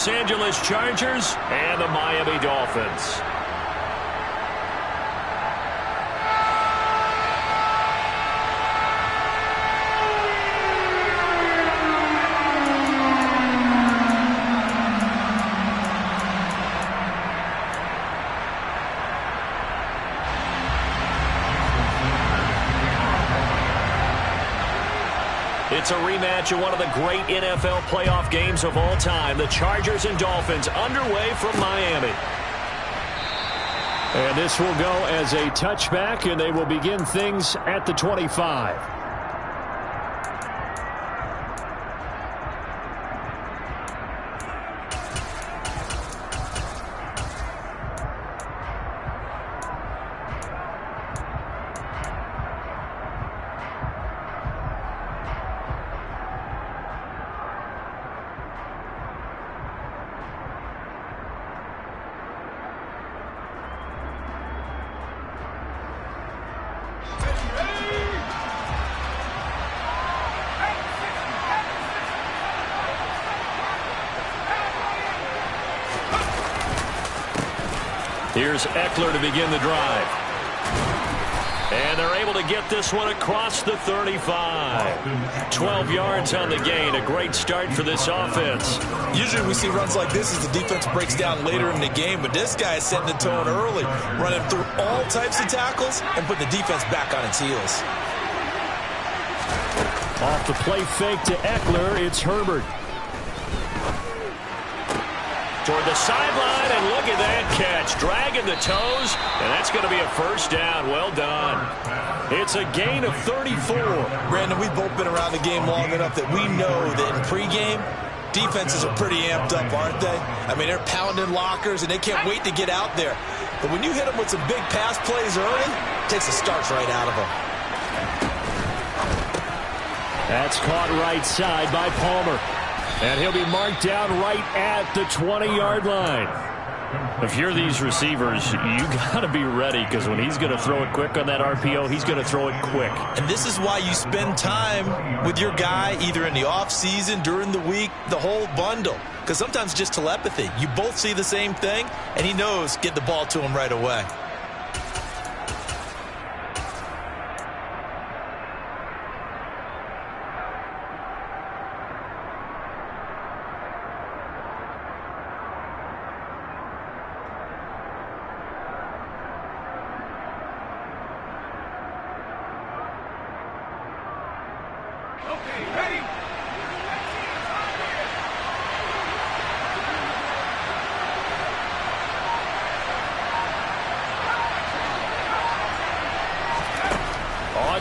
Los Angeles Chargers and the Miami Dolphins. It's a rematch of one of the great NFL playoff games of all time. The Chargers and Dolphins underway from Miami. And this will go as a touchback, and they will begin things at the 25. Here's Eckler to begin the drive. And they're able to get this one across the 35. 12 yards on the gain. A great start for this offense. Usually we see runs like this as the defense breaks down later in the game, but this guy is setting the tone early, running through all types of tackles and putting the defense back on its heels. Off the play fake to Eckler, it's Herbert. Toward the sideline, and look at that catch. Dragging the toes, and that's going to be a first down. Well done. It's a gain of 34. Brandon, we've both been around the game long enough that we know that in pregame, defenses are pretty amped up, aren't they? I mean, they're pounding lockers, and they can't wait to get out there. But when you hit them with some big pass plays early, it takes the starch right out of them. That's caught right side by Palmer. And he'll be marked down right at the 20-yard line. If you're these receivers, you got to be ready, because when he's going to throw it quick on that RPO, he's going to throw it quick. And this is why you spend time with your guy either in the offseason, during the week, the whole bundle. Because sometimes just telepathy. You both see the same thing, and he knows get the ball to him right away.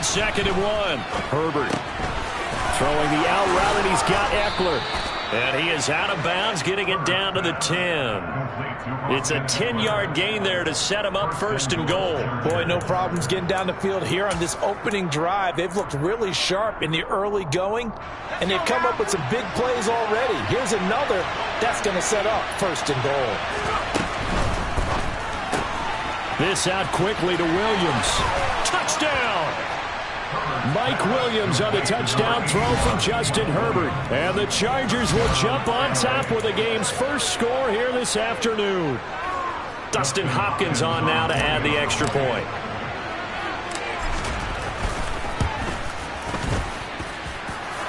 On 2nd and 1, Herbert throwing the out route, and he's got Eckler. And he is out of bounds, getting it down to the 10. It's a 10-yard gain there to set him up 1st and goal. Boy, no problems getting down the field here on this opening drive. They've looked really sharp in the early going, and they've come up with some big plays already. Here's another that's going to set up 1st and goal. This out quickly to Williams. Touchdown! Mike Williams on the touchdown throw from Justin Herbert. And the Chargers will jump on top with the game's first score here this afternoon. Dustin Hopkins on now to add the extra point.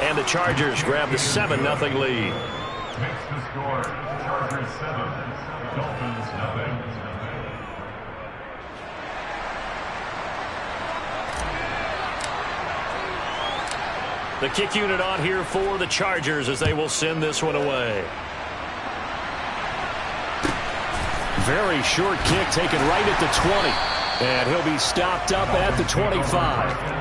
And the Chargers grab the 7-0 lead. Makes the score, Chargers 7, Dolphins 0. The kick unit on here for the Chargers as they will send this one away. Very short kick taken right at the 20. And he'll be stopped up at the 25.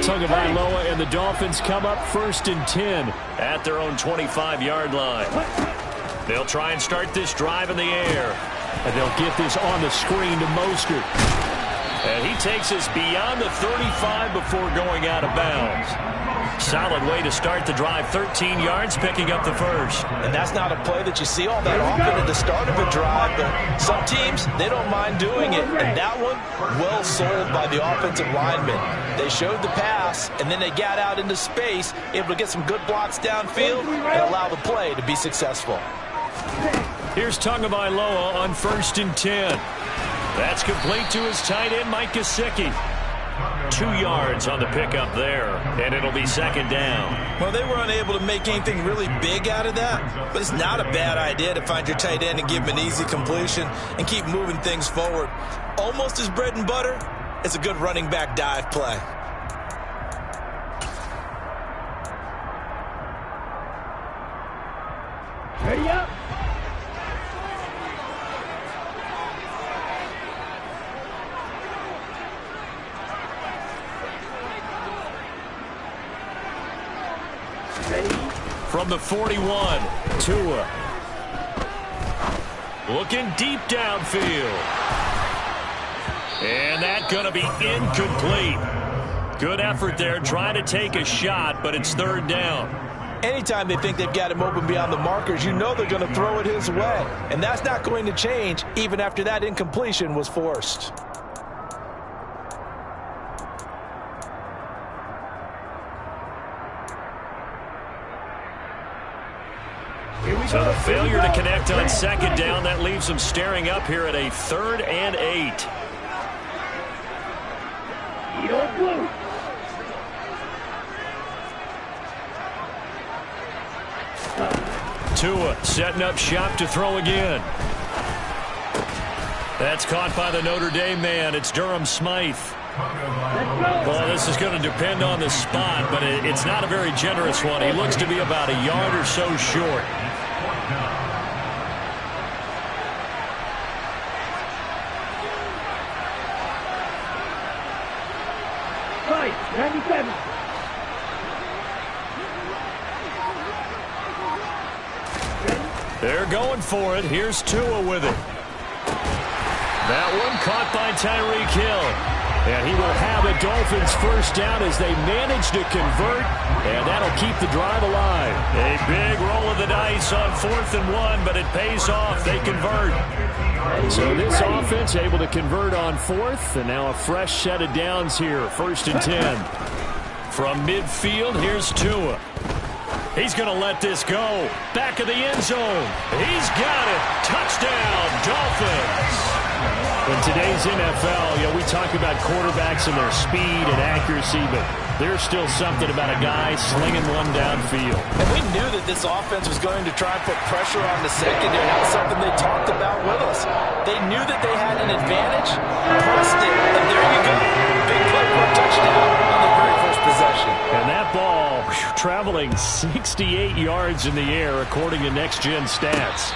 Tagovailoa and the Dolphins come up 1st and 10 at their own 25-yard line. They'll try and start this drive in the air. And they'll get this on the screen to Mostert. And he takes us beyond the 35 before going out of bounds. Solid way to start the drive. 13 yards, picking up the first. And that's not a play that you see all that often at the start of a drive, but some teams, they don't mind doing it. And that one, well sold by the offensive linemen. They showed the pass, and then they got out into space, able to get some good blocks downfield and allow the play to be successful. Here's Tagovailoa on 1st and 10. That's complete to his tight end, Mike Gesicki. 2 yards on the pickup there, and it'll be 2nd down. Well, they were unable to make anything really big out of that, but it's not a bad idea to find your tight end and give him an easy completion and keep moving things forward. Almost his bread and butter. It's a good running back dive play. Ready up. From the 41, Tua. Looking deep downfield. And that's going to be incomplete. Good effort there, trying to take a shot, but it's 3rd down. Anytime they think they've got him open beyond the markers, you know they're going to throw it his way. And that's not going to change even after that incompletion was forced. So the failure to connect on 2nd down, that leaves them staring up here at a 3rd and 8. Tua setting up shop to throw again. That's caught by the Notre Dame man. It's Durham Smythe. Well, this is going to depend on the spot, but it's not a very generous one. He looks to be about a yard or so short. Right, 97. They're going for it. Here's Tua with it. That one caught by Tyreek Hill. And he will have a Dolphins 1st down as they manage to convert. And that'll keep the drive alive. A big roll of the dice on 4th and 1, but it pays off. They convert. So this offense able to convert on 4th. And now a fresh set of downs here. 1st and 10. From midfield, here's Tua. He's going to let this go. Back of the end zone. He's got it. Touchdown, Dolphins. In today's NFL, we talk about quarterbacks and their speed and accuracy, but there's still something about a guy slinging one downfield. And we knew that this offense was going to try and put pressure on the secondary. That was something they talked about with us. They knew that they had an advantage, pressed it, and there you go. Big play for a touchdown on the very first possession. And that ball traveling 68 yards in the air, according to Next Gen Stats.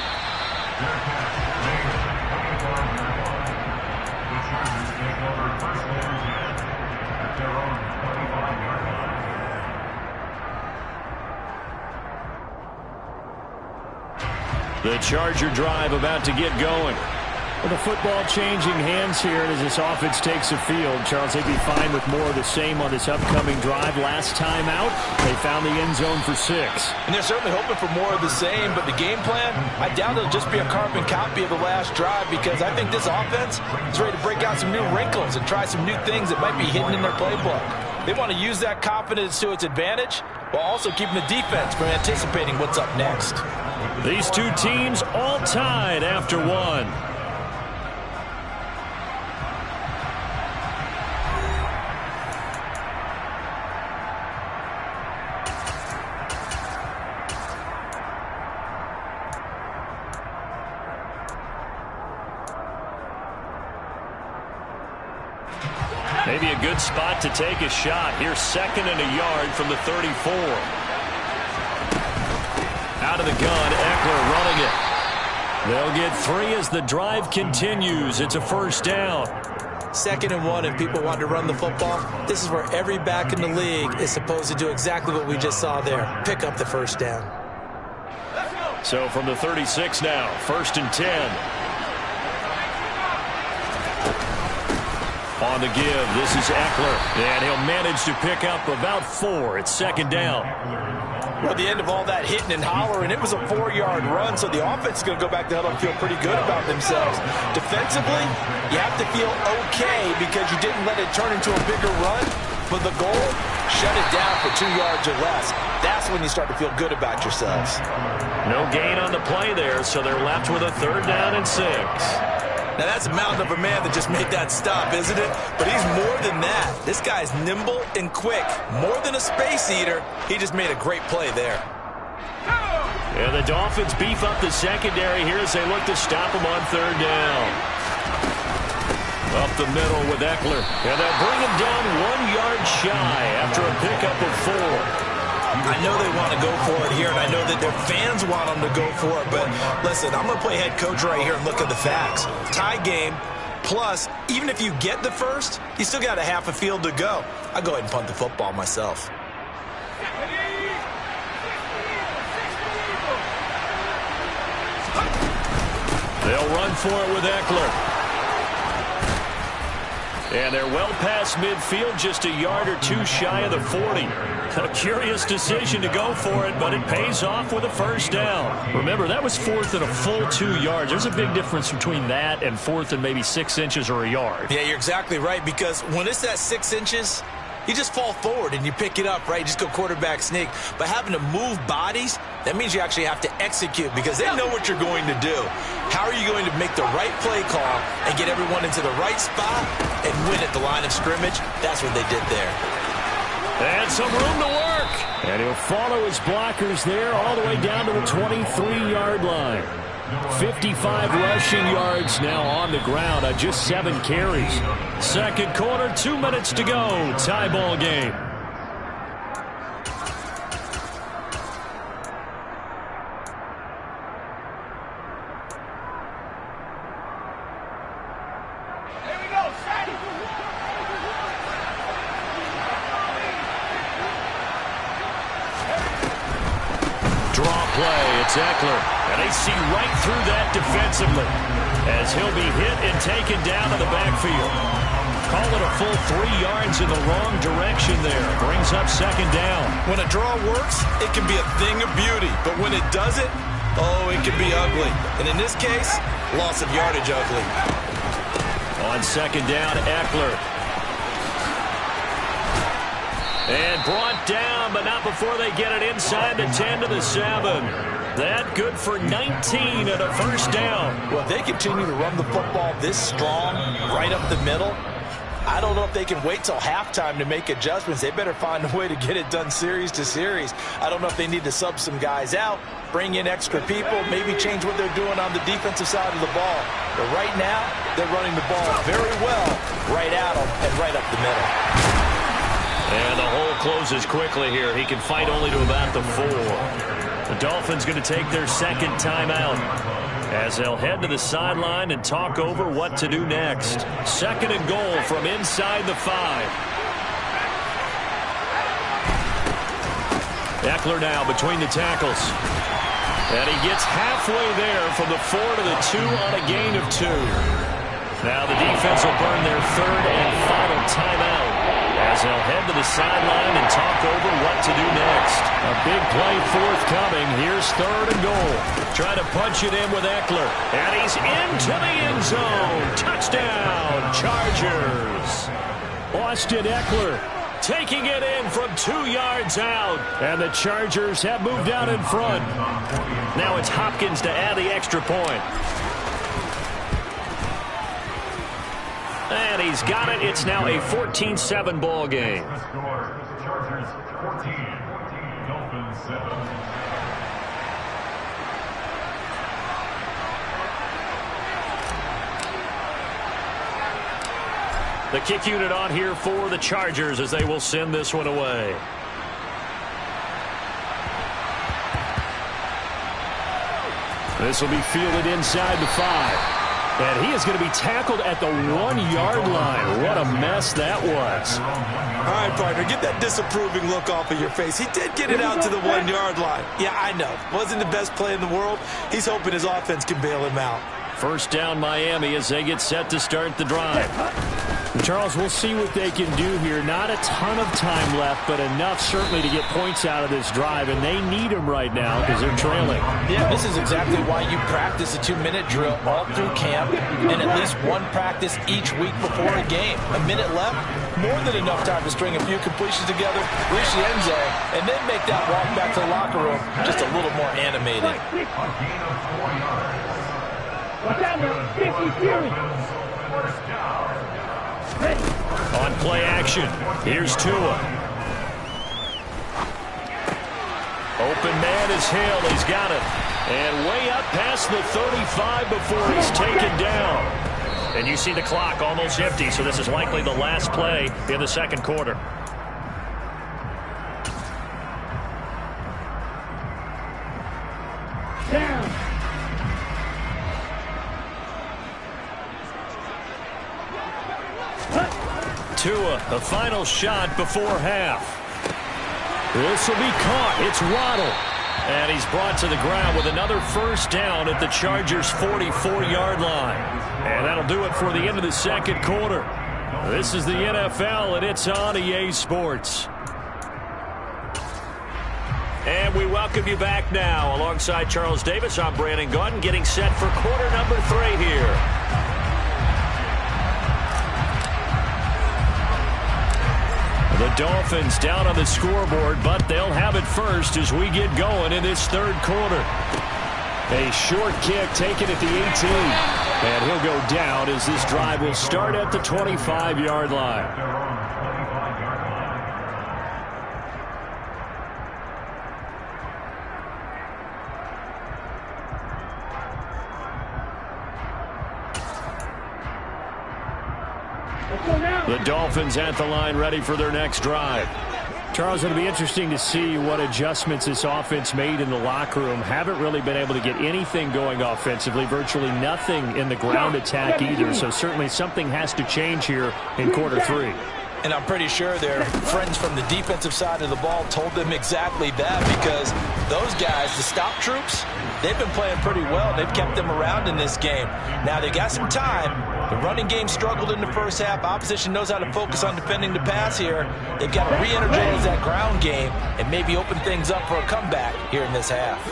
The Charger drive about to get going. Well, the football changing hands here as this offense takes the field. Charles, they'd be fine with more of the same on this upcoming drive. Last time out, they found the end zone for 6. And they're certainly hoping for more of the same, but the game plan, I doubt it'll just be a carbon copy of the last drive, because I think this offense is ready to break out some new wrinkles and try some new things that might be hidden in their playbook. They want to use that confidence to its advantage while also keeping the defense from anticipating what's up next. These two teams all tied after 1. Maybe a good spot to take a shot. Here's 2nd and a yard from the 34. Out of the gun, Eckler running it. They'll get 3 as the drive continues. It's a 1st down. 2nd and 1, if people want to run the football, this is where every back in the league is supposed to do exactly what we just saw there. Pick up the 1st down. So from the 36 now, 1st and 10. On the give, this is Eckler, and he'll manage to pick up about 4. It's second down. Well, at the end of all that hitting and hollering, it was a 4-yard run, so the offense is going to go back to huddle and feel pretty good about themselves. Defensively, you have to feel okay because you didn't let it turn into a bigger run, but the goal, shut it down for 2 yards or less. That's when you start to feel good about yourselves. No gain on the play there, so they're left with a 3rd down and 6. Now, that's a mountain of a man that just made that stop, isn't it? But he's more than that. This guy's nimble and quick. More than a space eater, he just made a great play there. And the Dolphins beef up the secondary here as they look to stop him on 3rd down. Up the middle with Eckler. And they'll bring him down 1 yard shy after a pickup of 4. I know they want to go for it here, and I know that their fans want them to go for it, but listen, I'm going to play head coach right here and look at the facts. Tie game, plus, even if you get the first, you still got a half a field to go. I'll go ahead and punt the football myself. They'll run for it with Eckler. And they're well past midfield, just a yard or 2 shy of the 40. A curious decision to go for it, but it pays off with a 1st down. Remember, that was 4th and a full 2 yards. There's a big difference between that and 4th and maybe 6 inches or a yard. Yeah, you're exactly right, because when it's that 6 inches, you just fall forward and you pick it up, right? You just go quarterback sneak. But having to move bodies, that means you actually have to execute because they know what you're going to do. How are you going to make the right play call and get everyone into the right spot and win at the line of scrimmage? That's what they did there. And some room to work. And he'll follow his blockers there all the way down to the 23-yard line. 55 rushing yards now on the ground on just 7 carries. Second quarter, 2 minutes to go. Tie ball game. It's Eckler, and they see right through that defensively as he'll be hit and taken down in the backfield. Call it a full 3 yards in the wrong direction there. Brings up second down. When a draw works, it can be a thing of beauty, but when it doesn't, oh, it can be ugly. And in this case, loss of yardage ugly. On second down, Eckler. And brought down, but not before they get it inside the 10 to the 7. That good for 19 and a 1st down. Well, if they continue to run the football this strong, right up the middle, I don't know if they can wait till halftime to make adjustments. They better find a way to get it done series to series. I don't know if they need to sub some guys out, bring in extra people, maybe change what they're doing on the defensive side of the ball. But right now, they're running the ball very well right at them and right up the middle. And the hole closes quickly here. He can fight only to about the 4. The Dolphins going to take their second timeout as they'll head to the sideline and talk over what to do next. Second and goal from inside the 5. Eckler now between the tackles. And he gets halfway there from the 4 to the 2 on a gain of 2. Now the defense will burn their 3rd and final timeout as they'll head to the sideline and talk over what to do next. A big play forthcoming. Here's 3rd and goal. Trying to punch it in with Eckler. And he's into the end zone. Touchdown, Chargers. Austin Eckler taking it in from 2 yards out. And the Chargers have moved out in front. Now it's Hopkins to add the extra point. And he's got it. It's now a 14-7 ball game. Chargers 14, Dolphins 7. The kick unit on here for the Chargers as they will send this one away. This will be fielded inside the 5. And he is going to be tackled at the 1-yard line. What a mess that was. All right, partner, get that disapproving look off of your face. He did get it out to the 1-yard line. Yeah, I know. Wasn't the best play in the world. He's hoping his offense can bail him out. First down, Miami, as they get set to start the drive. Charles, we'll see what they can do here. Not a ton of time left, but enough certainly to get points out of this drive, and they need them right now because they're trailing. Yeah, this is exactly why you practice a 2-minute drill all through camp and at least one practice each week before a game. A minute left, more than enough time to string a few completions together, reach the end zone, and then make that walk back to the locker room just a little more animated. Watch out now, 50 series. On play action, here's Tua. Open man is Hill. He's got it. And way up past the 35 before he's taken down. And you see the clock almost empty, so this is likely the last play in the second quarter. Down. Tua, the final shot before half. This will be caught. It's Waddle. And he's brought to the ground with another first down at the Chargers' 44-yard line. And that'll do it for the end of the second quarter. This is the NFL, and it's on EA Sports. And we welcome you back now. Alongside Charles Davis, I'm Brandon Gaudin, getting set for quarter number 3 here. The Dolphins down on the scoreboard, but they'll have it first as we get going in this third quarter. A short kick taken at the 18. And he'll go down as this drive will start at the 25-yard line. The Dolphins at the line ready for their next drive. Charles, it'll be interesting to see what adjustments this offense made in the locker room. Haven't really been able to get anything going offensively, virtually nothing in the ground attack either. So certainly something has to change here in quarter 3. And I'm pretty sure their friends from the defensive side of the ball told them exactly that, because those guys, the stop troops, they've been playing pretty well. They've kept them around in this game. Now they got some time. The running game struggled in the first half. Opposition knows how to focus on defending the pass here. They've got to re-energize that ground game and maybe open things up for a comeback here in this half.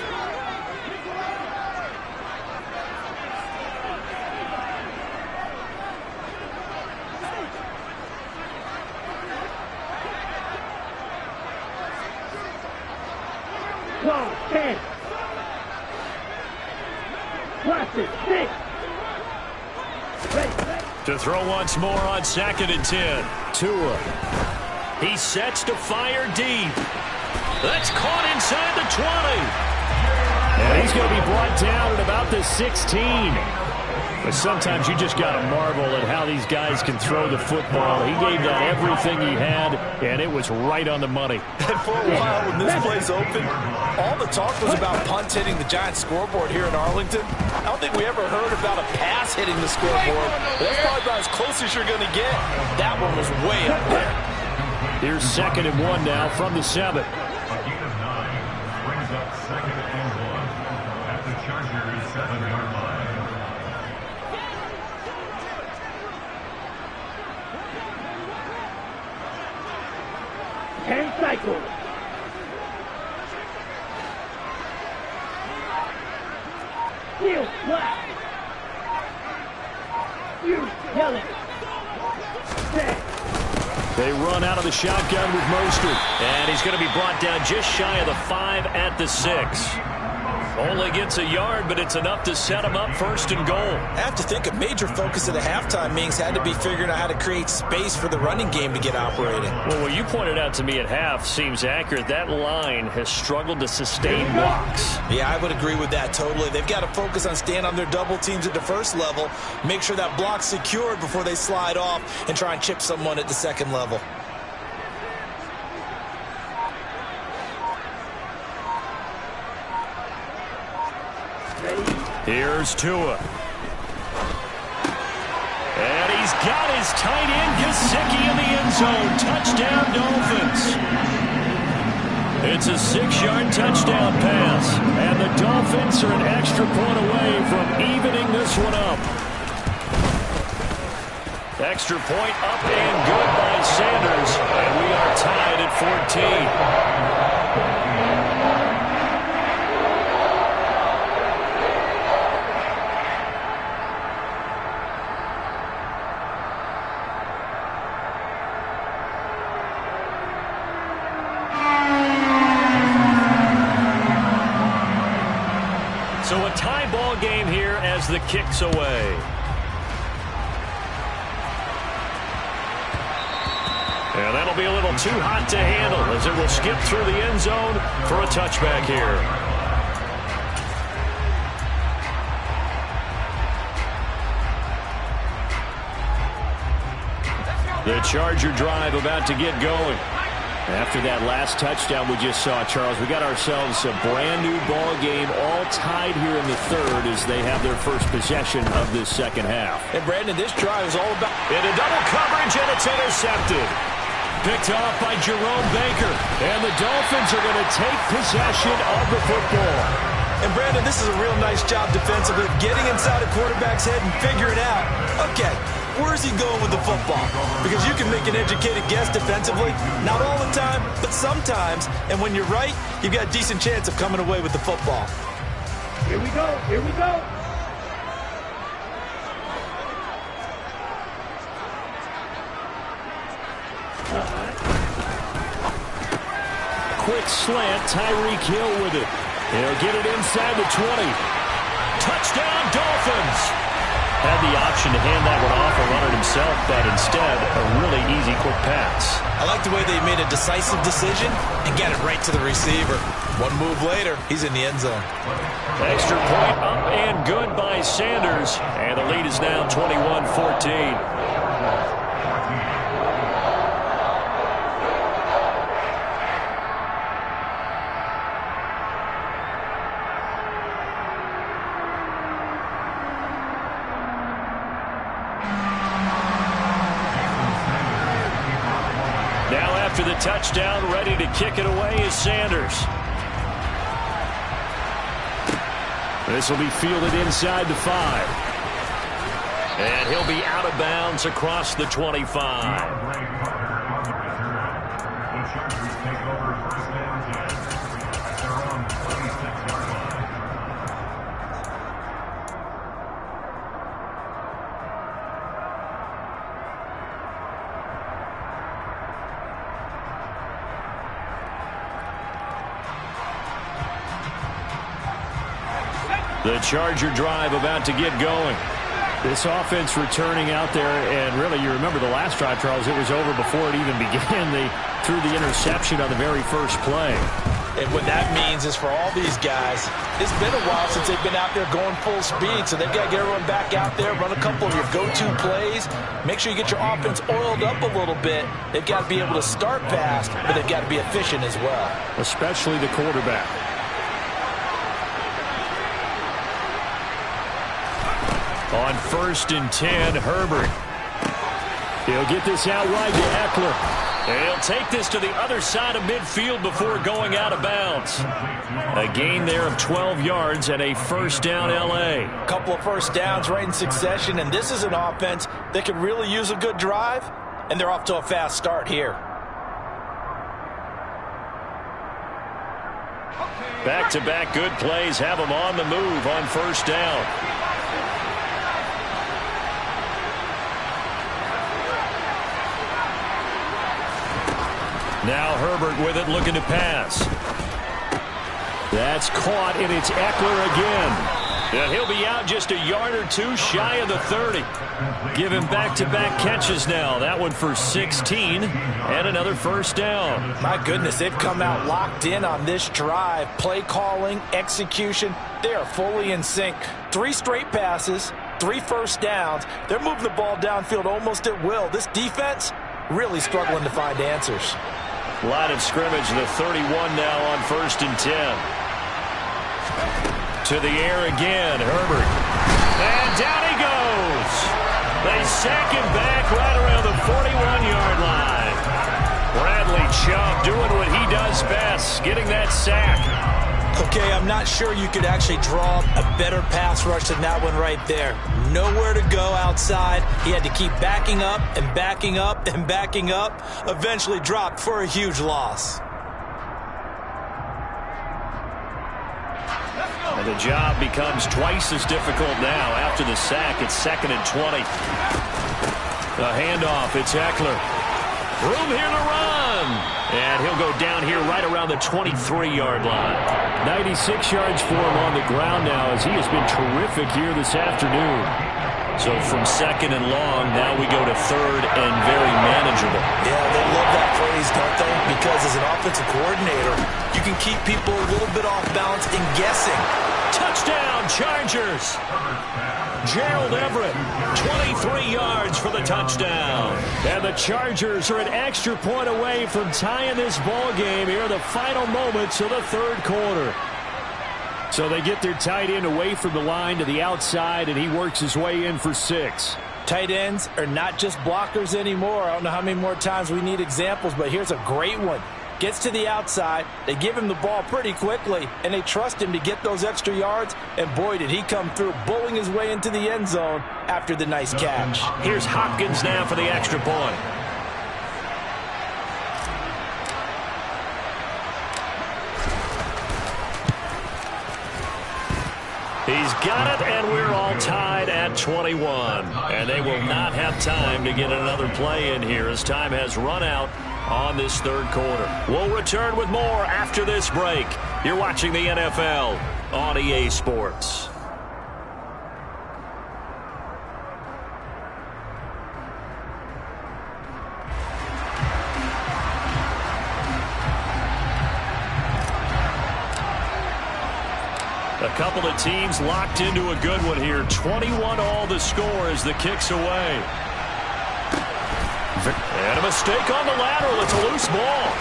To throw once more on 2nd and 10. Tua. He sets to fire deep. That's caught inside the 20. And he's going to be brought down at about the 16. But sometimes you just got to marvel at how these guys can throw the football. He gave that everything he had, and it was right on the money. And for a while, when this play's open, all the talk was about punts hitting the Giants scoreboard here in Arlington. I don't think we ever heard about a pass hitting the scoreboard. That's probably about as close as you're going to get. That one was way up there. Here's 2nd and 1 now from the 7. A gain of 9 brings up 2nd and 1 at the Chargers' 7-yard line. 10 cycles. Steel flat. You tell it. They run out of the shotgun with Mostert. And he's going to be brought down just shy of the 5 at the 6. Only gets a yard, but it's enough to set him up 1st and goal. I have to think a major focus of the halftime meetings had to be figuring out how to create space for the running game to get operating. Well, what you pointed out to me at half seems accurate. That line has struggled to sustain blocks. Yeah, I would agree with that totally. They've got to focus on staying on their double teams at the first level, make sure that block's secured before they slide off and try and chip someone at the second level. Here's Tua. And he's got his tight end, Gesicki, in the end zone. Touchdown, Dolphins. It's a 6-yard touchdown pass. And the Dolphins are an extra point away from evening this one up. Extra point up and good by Sanders. And we are tied at 14. So a tie ball game here as the kick's away. And that'll be a little too hot to handle as it will skip through the end zone for a touchback here. The Charger drive about to get going. After that last touchdown we just saw, Charles, we got ourselves a brand new ball game, all tied here in the third as they have their first possession of this second half. And Brandon, this drive is all about into double coverage, and it's intercepted. Picked off by Jerome Baker, and the Dolphins are going to take possession of the football. And Brandon, this is a real nice job defensively, getting inside a quarterback's head and figuring out, okay, where's he going with the football? Because you can make an educated guess defensively, not all the time, but sometimes. And when you're right, you've got a decent chance of coming away with the football. Here we go. Here we go. Quick slant, Tyreek Hill with it. He'll get it inside the 20. Touchdown, Dolphins! Had the option to hand that one off or run it himself, but instead, a really easy, quick pass. I like the way they made a decisive decision and get it right to the receiver. One move later, he's in the end zone. Extra point up and good by Sanders, and the lead is now 21-14. After the touchdown, ready to kick it away is Sanders. This will be fielded inside the 5. And he'll be out of bounds across the 25. The Charger drive about to get going. This offense returning out there, and really, you remember the last drive, Charles, it was over before it even began. They threw the interception on the very first play. And what that means is for all these guys, it's been a while since they've been out there going full speed, so they've got to get everyone back out there, run a couple of your go-to plays, make sure you get your offense oiled up a little bit. They've got to be able to start fast, but they've got to be efficient as well. Especially the quarterback. On 1st and 10, Herbert. He'll get this out wide to Eckler. And he'll take this to the other side of midfield before going out of bounds. A gain there of 12 yards and a first down, L.A. A couple of first downs right in succession, and this is an offense that could really use a good drive, and they're off to a fast start here. Back-to-back good plays have them on the move on first down. Now Herbert with it, looking to pass. That's caught, and it's Eckler again. And he'll be out just a yard or two shy of the 30. Give him back-to-back catches now. That one for 16, and another first down. My goodness, they've come out locked in on this drive. Play calling, execution, they are fully in sync. 3 straight passes, 3 first downs. They're moving the ball downfield almost at will. This defense really struggling to find answers. Line of scrimmage, the 31 now on 1st and 10. To the air again, Herbert. And down he goes. They sack him back right around the 41-yard line. Bradley Chubb doing what he does best, getting that sack. Okay, I'm not sure you could actually draw a better pass rush than that one right there. Nowhere to go outside. He had to keep backing up and backing up and backing up. Eventually dropped for a huge loss. And the job becomes twice as difficult now. After the sack, it's 2nd and 20. The handoff, it's Eckler. Room here to run. And he'll go down here right around the 23-yard line. 96 yards for him on the ground now as he has been terrific here this afternoon. So from 2nd and long, now we go to 3rd and very manageable. Yeah, they love that phrase, don't they? Because as an offensive coordinator, you can keep people a little bit off balance and guessing. Touchdown, Chargers! Gerald Everett, 23 yards for the touchdown. And the Chargers are an extra point away from tying this ball game here in the final moments of the 3rd quarter. So they get their tight end away from the line to the outside, and he works his way in for 6. Tight ends are not just blockers anymore. I don't know how many more times we need examples, but here's a great one. Gets to the outside, they give him the ball pretty quickly, and they trust him to get those extra yards, and boy, did he come through, bowling his way into the end zone after the nice catch. Here's Hopkins now for the extra point. He's got it, and we're all tied at 21. And they will not have time to get another play in here as time has run out on this 3rd quarter. We'll return with more after this break. You're watching the NFL on EA Sports. A couple of teams locked into a good one here. 21 all the score as the kick's away. And a mistake on the lateral. It's a loose ball.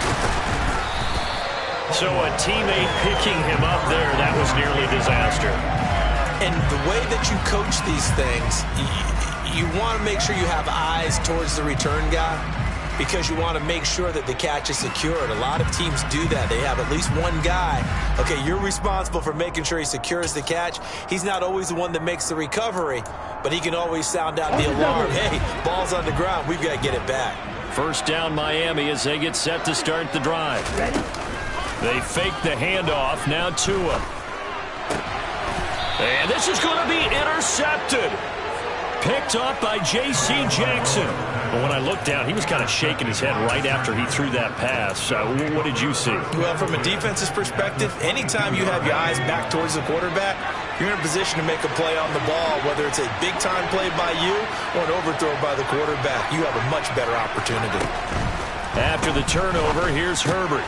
So a teammate picking him up there, that was nearly a disaster. And the way that you coach these things, you want to make sure you have eyes towards the return guy because you want to make sure that the catch is secured. A lot of teams do that. They have at least one guy. Okay, you're responsible for making sure he secures the catch. He's not always the one that makes the recovery, but he can always sound out the alarm. Hey, ball's on the ground. We've got to get it back. First down Miami as they get set to start the drive. They fake the handoff. Now Tua. And this is going to be intercepted. Picked up by J.C. Jackson. But when I looked down, he was kind of shaking his head right after he threw that pass. What did you see? Well, from a defense's perspective, anytime you have your eyes back towards the quarterback, you're in a position to make a play on the ball, whether it's a big-time play by you or an overthrow by the quarterback. You have a much better opportunity. After the turnover, here's Herbert.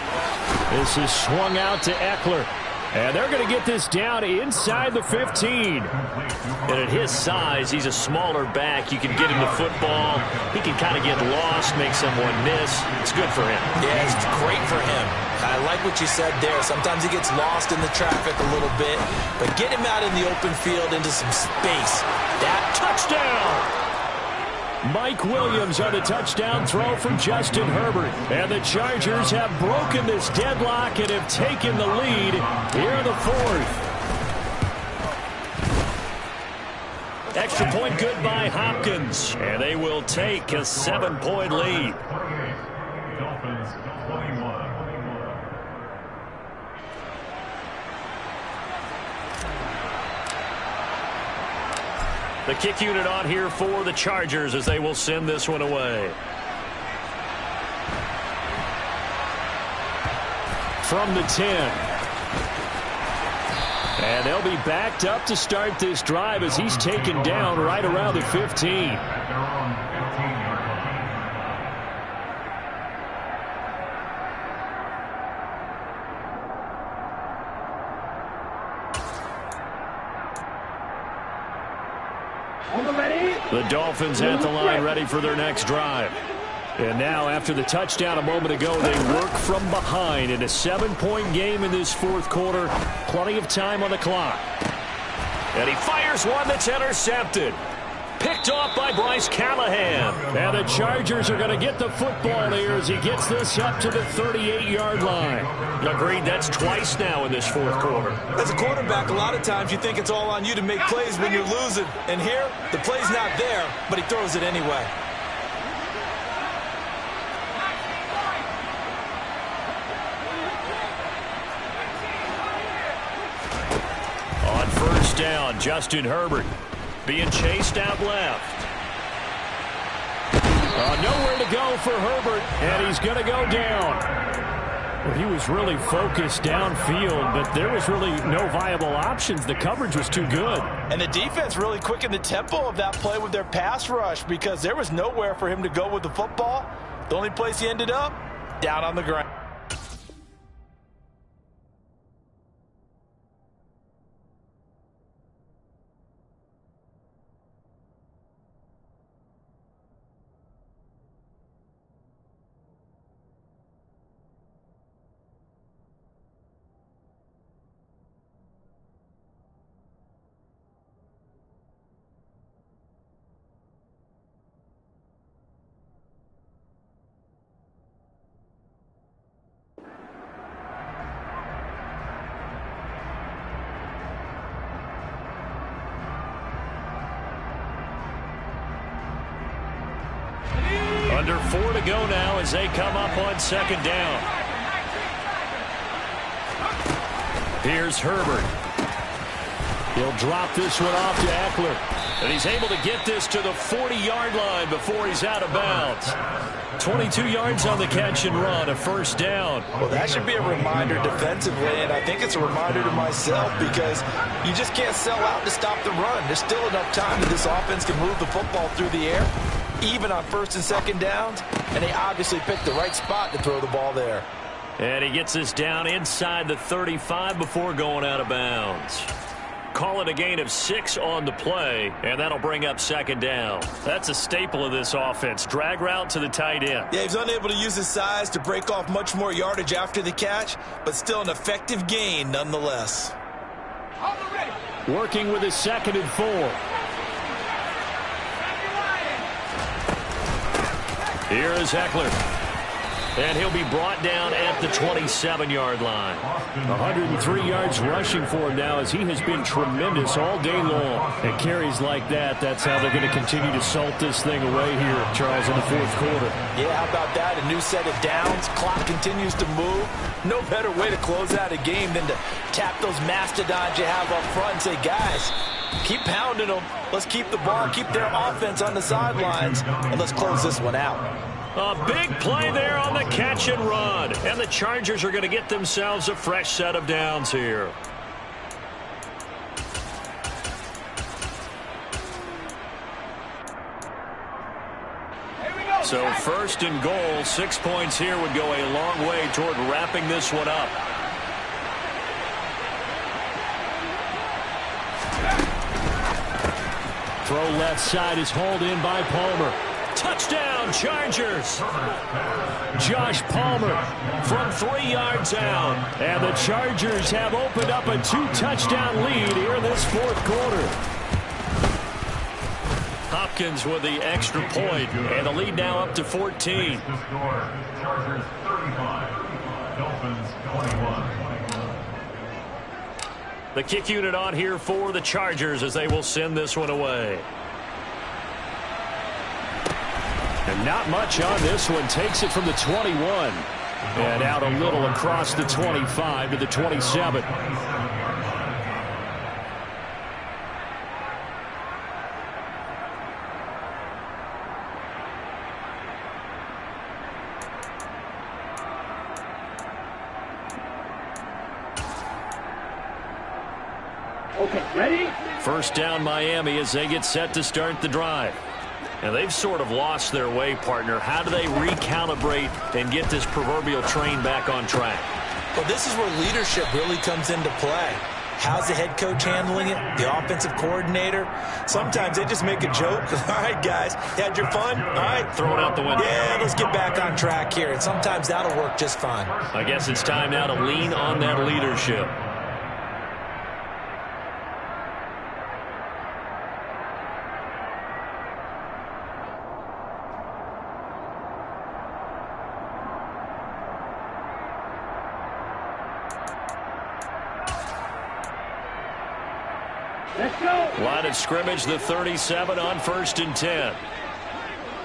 This is swung out to Eckler. And they're going to get this down inside the 15. And at his size, he's a smaller back. You can get him the football. He can kind of get lost, make someone miss. It's good for him. Yeah, it's great for him. I like what you said there. Sometimes he gets lost in the traffic a little bit. But get him out in the open field into some space. That touchdown! Mike Williams on the touchdown throw from Justin Herbert. And the Chargers have broken this deadlock and have taken the lead here in the 4th. Extra point good by Hopkins. And they will take a 7-point lead. Dolphins 21. The kick unit on here for the Chargers as they will send this one away. From the 10. And they'll be backed up to start this drive as he's taken down right around the 15. The Dolphins at the line ready for their next drive. And now after the touchdown a moment ago, they work from behind in a 7-point game in this 4th quarter. Plenty of time on the clock. And he fires one that's intercepted. Picked off by Bryce Callahan. And the Chargers are going to get the football here as he gets this up to the 38-yard line. Agreed, that's twice now in this fourth quarter. As a quarterback, a lot of times you think it's all on you to make plays when you're losing. And here, the play's not there, but he throws it anyway. On first down, Justin Herbert being chased out left. Nowhere to go for Herbert, and he's going to go down. Well, he was really focused downfield, but there was really no viable options. The coverage was too good. And the defense really quickened the tempo of that play with their pass rush because there was nowhere for him to go with the football. The only place he ended up, down on the ground. Under 4 to go now as they come up on second down. Here's Herbert. He'll drop this one off to Eckler. And he's able to get this to the 40-yard line before he's out of bounds. 22 yards on the catch and run, a first down. Well, that should be a reminder defensively, and I think it's a reminder to myself because you just can't sell out to stop the run. There's still enough time that this offense can move the football through the air, even on first and second downs, and they obviously picked the right spot to throw the ball there. And he gets this down inside the 35 before going out of bounds. Call it a gain of 6 on the play, and that'll bring up second down. That's a staple of this offense. Drag route to the tight end. Yeah, he's unable to use his size to break off much more yardage after the catch, but still an effective gain nonetheless. Working with his second and 4. Here is Eckler. And he'll be brought down at the 27-yard line. 103 yards rushing for him now as he has been tremendous all day long. And carries like that, that's how they're going to continue to salt this thing away here, Charles, in the fourth quarter. Yeah, how about that? A new set of downs. Clock continues to move. No better way to close out a game than to tap those mastodons you have up front and say, guys, keep pounding them. Let's keep the ball, keep their offense on the sidelines, and let's close this one out. A big play there on the catch and run. And the Chargers are going to get themselves a fresh set of downs here. So first and goal, 6 points here would go a long way toward wrapping this one up. Throw left side is hauled in by Palmer. Touchdown, Chargers. Josh Palmer from 3 yards out. And the Chargers have opened up a 2-touchdown lead here in this fourth quarter. Hopkins with the extra point, and the lead now up to 14. Chargers 35, Dolphins 21. The kick unit on here for the Chargers as they will send this one away. And not much on this one. Takes it from the 21. And out a little across the 25 to the 27. Okay, ready? First down Miami as they get set to start the drive. And they've sort of lost their way, partner. How do they recalibrate and get this proverbial train back on track? Well, this is where leadership really comes into play. How's the head coach handling it? The offensive coordinator? Sometimes they just make a joke. All right, guys, you had your fun? All right. Throw it out the window. Yeah, let's get back on track here. And sometimes that'll work just fine. I guess it's time now to lean on that leadership. Let's go. Line of scrimmage, the 37 on 1st and 10.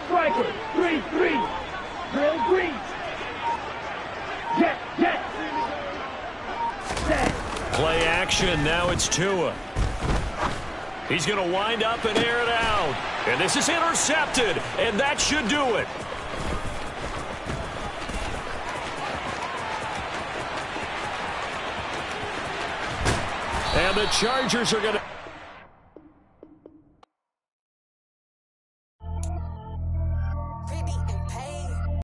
Striker, 3-3. Drill green. Jet, jet. Set. Play action, now it's Tua. He's going to wind up and air it out. And this is intercepted, and that should do it. And the Chargers are going to...